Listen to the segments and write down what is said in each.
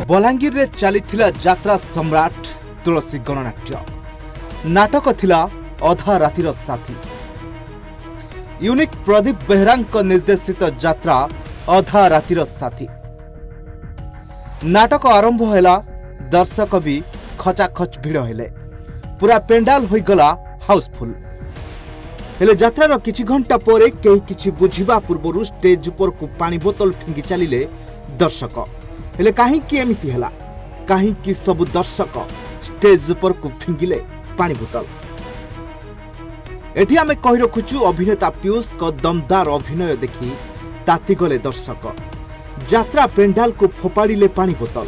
बलांगीर रे चलीथिला यात्रा सम्राट तुलसी गणनाट्य नाटक थिला अधा रातिर साथी। यूनिक प्रदीप बेहरा निर्देशित यात्रा अधा रातिर साथी। नाटक आरंभ हैला, दर्शक भी खचाखच भिड़ हेले, पूरा पेंडाल होई गला हाउसफुल। हेले यात्रार किछि घंटा परे केही किछि बुझिबा पूर्वरु स्टेज उपर को पानी बोतल फिंगी चलिले दर्शक। हेले काहींकि एमिति हैला, काहींकि सब दर्शक स्टेज उपर को फिंगिले पानी बोतल। एठी आमे कहि रखुछु अभिनेता पीयूष को दमदार अभिनय देखि ताती गले दर्शक। यात्रा पेंडाल को फोपाड़िले पानी बोतल।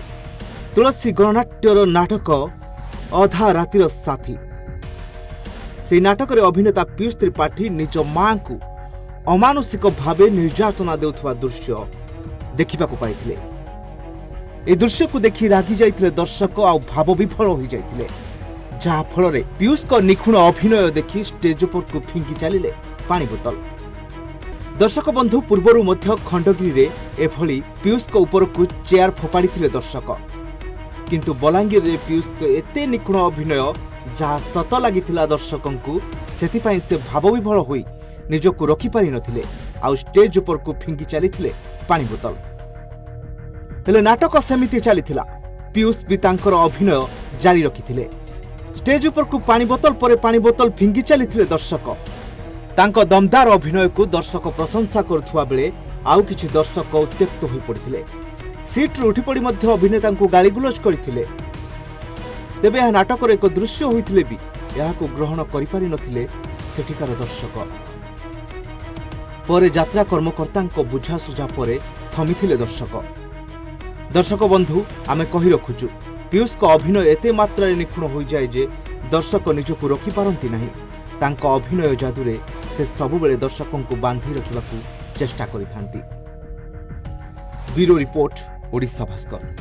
तुलसी गणनाट्यर नाटक अधा रातिर साथी। से नाटक रे अभिनेता पीयूष त्रिपाठी निज मां को अमानुषिक भावे निर्यातना देउथवा दृश्य देखिबाकू पाइथिले। ए दृश्य को देखि रागी जाइथिले दर्शक आ भाव विफल होई जाइथिले, जहा फल रे पीयूष को निखुण अभिनय देखि स्टेज पर को फिंगी चलिले पानी बोतल। दर्शक बंधु पूर्वरु मध्य खंडगिरी रे एभली पीयूष को ऊपर को चेयर फोपाड़िथिले दर्शक, किंतु बलांगीर रे पीयूष को एते निखुण अभिनय जहा सत लागिथिला दर्शकंकु, सेथिपाई से भाव विफल होई निजको रखि पारि नथिले आ स्टेज ऊपर को फिंगी चलिथिले पानी बोतल। हेले नाटक सेमिति चलिथिला, पीयूष भी तांकर अभिनय जारी रखिथिले। स्टेज ऊपर को पानी बोतल परे पानी बोतल फिंगी चलिथिले दर्शक। तांको दमदार अभिनय को दर्शक प्रशंसा करुथुवा बेले आउ किछि दर्शक उत्त्यक्त होई पड़िथिले। सीट उठी पड़ी मध्य अभिनेता को गाली गुलज करथिले। तेबे यह नाटक एक दृश्य होइथिले भी याको ग्रहण करि पारि नथिले सेठिकार दर्शक। परे यात्रा कर्मकर्ता को बुझा सुझा परे थमिथिले दर्शक। दर्शक बंधु आमे कहि रखुछु पीयूष को अभिनय एते मात्रा निखुण हो जाए जे दर्शक निजको रखि पारंती नाही। तांको अभिनय जादुरे से सबु बेले दर्शकों को बांधी रखिबाकू चेष्टा करिथांती। Bureau report, Odisha Bhaskar.